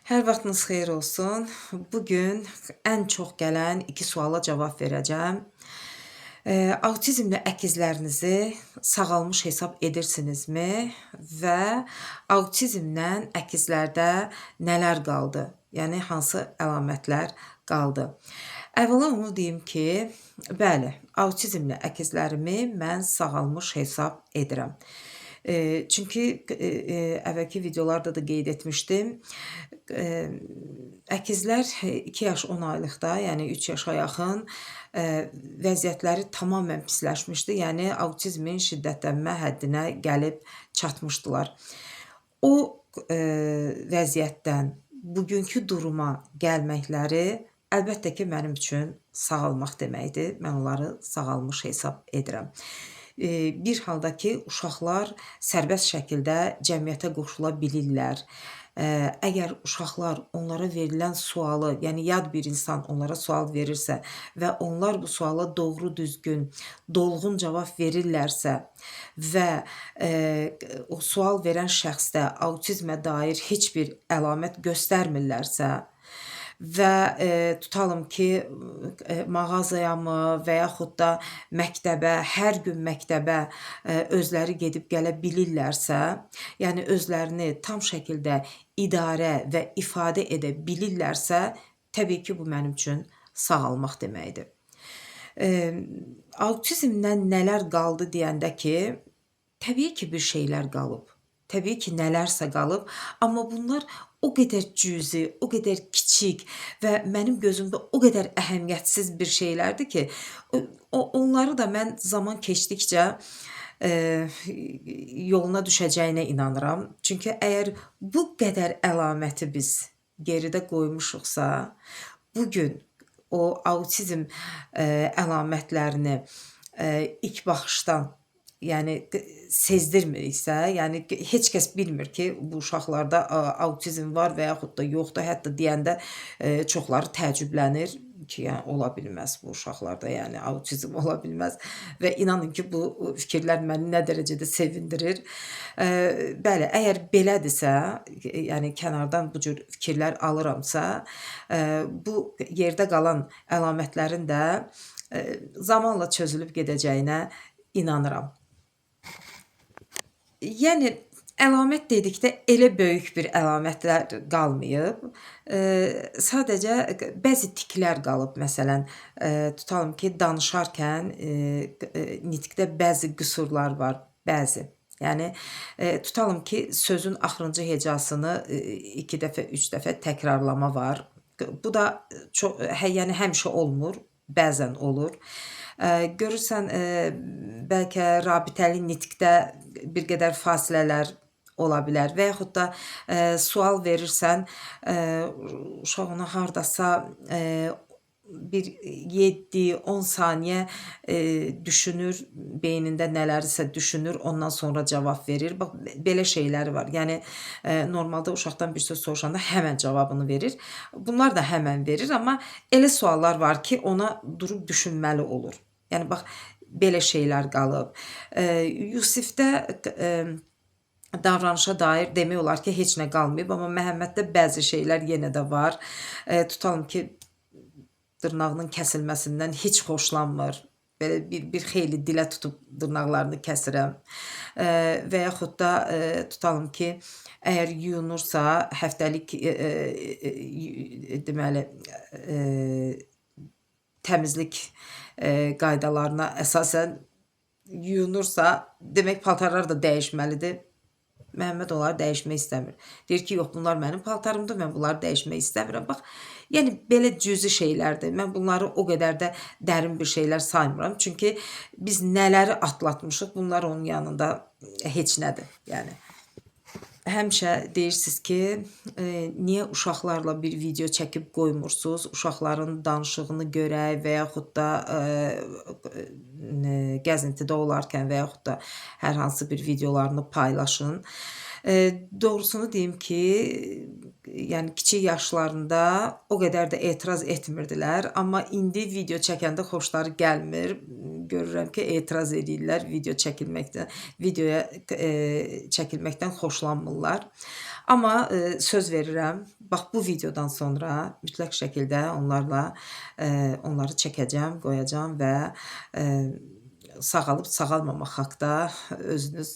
Hər vaxtınız xeyir olsun. Bugün ən çox gələn 2 suala cavab verəcəm. Autizmli əkizlərinizi sağalmış hesab edirsinizmi və autizmlə əkizlərdə nələr qaldı? Yəni hansı əlamətlər qaldı? Əvvəla onu deyim ki, bəli, autizmli əkizlərimi mən sağalmış hesab edirəm. Çünki əvvəlki videolarda da qeyd etmişdim. Əkizlər 2 yaş 10 aylıqda, yəni 3 yaşa yaxın vəziyyətləri tamamilə pisləşmişdi. Yəni autizmin şiddətlənmə həddinə gəlib çatmışdılar. O vəziyyətdən bugünkü duruma gəlməkləri əlbəttə ki, mənim üçün sağalmaq deməkdir. Mən onları sağalmış hesab edirəm. Bir halda ki, uşaqlar sərbəst şəkildə cəmiyyətə qoşula bilirlər. Əgər uşaqlar onlara verilən sualı, yəni yad bir insan onlara sual verirsə və onlar bu suala doğru düzgün, dolğun cavab verirlərsə və o sual verən şəxsdə autizmə dair heç bir əlamət göstərmirlərsə və tutalım ki, mağazayamı və yaxud da məktəbə, hər gün məktəbə özləri gedib gələ bilirlərsə, yəni özlərini tam şəkildə idarə və ifadə edə bilirlərsə, təbii ki, bu mənim üçün sağalmaq deməkdir. Autizmdən nələr qaldı deyəndə ki, təbii ki, bir şeylər qalıb. Təbii ki, nələrsə qalıb, amma bunlar o qədər cüzi, o qədər kiçik və mənim gözümdə o qədər əhəmiyyətsiz bir şeylərdir ki, onları da mən zaman keçdikcə yoluna düşəcəyinə inanıram. Çünki əgər bu qədər əlaməti biz geridə qoymuşuqsa, bu gün o autizm əlamətlərini ilk baxışdan yəni sezdirmiriksə, yəni heç kəs bilmir ki, bu uşaqlarda autizm var və yaxud da yoxdur. Hətta deyəndə çoxları təəccüblənir ki, yəni ola bilməz bu uşaqlarda, yəni autizm ola bilməz və inanın ki, bu fikirlər məni nə dərəcədə sevindirir. Bəli, əgər belədirsə, yəni kənardan bu cür fikirlər alıramsa, bu yerdə qalan əlamətlərin də zamanla çözülüb gedəcəyinə inanıram. Yəni əlamət dedikdə elə böyük bir əlamətlər qalmayıb. Sadəcə bəzi tiklər qalıb. Məsələn, tutalım ki, danışarkən nitqdə bəzi qüsurlar var, bəzi. Yəni tutalım ki, sözün axırıncı hecasını 2 dəfə, 3 dəfə təkrarlama var. Bu da yəni həmişə olmur, bəzən olur. Görürsən, bəlkə rabitəli nitqdə bir qədər fasilələr ola bilər və yaxud da sual verirsən, uşaq ona hardasa bir 7-10 saniyə düşünür, beynində nələrsə düşünür, ondan sonra cavab verir. Bax, belə şeyləri var. Yəni normalda uşaqdan bir söz soruşanda həmən cavabını verir. Bunlar da həmən verir, amma elə suallar var ki, ona durub düşünməli olur. Yəni bax, belə şeylər qalıb. Yusifdə davranışa dair demək olar ki, heç nə qalmayıb, amma Məhəmməddə bəzi şeylər yenə də var. Tutalım ki, dırnağının kəsilməsindən heç xoşlanmır. Belə bir xeyli dilə tutub dırnaqlarını kəsirəm. Və yaxud da tutalım ki, əgər yuyunursa, həftəlik deməli təmizlik qaydalarına əsasən yuyunursa, demək paltarlar da dəyişməlidir. Məhəmməd onları dəyişmək istəmir. Deyir ki, yox, bunlar mənim paltarımdır, mən bunları dəyişmək istəmirəm. Bax, yəni belə cüzi şeylərdir. Mən bunları o qədər də dərin bir şeylər saymıram. Çünki biz nələri atlatmışıq, bunlar onun yanında heç nədir. Yəni həmişə deyirsiniz ki, niyə uşaqlarla bir video çəkib qoymursunuz, uşaqların danışığını görək və yaxud da gəzintidə olarkən və yaxud da hər hansı bir videolarını paylaşın. Doğrusunu deyim ki, yəni kiçik yaşlarında o qədər də etiraz etmirdilər, amma indi video çəkəndə xoşları gəlmir. görürəm ki, etiraz edirlər videoya çəkilməkdən xoşlanmırlar. Amma söz verirəm, bax bu videodan sonra mütləq şəkildə onları çəkəcəm, qoyacam və sağalıb sağalmamaq haqqda özünüz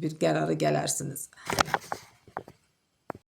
bir qərara gələrsiniz.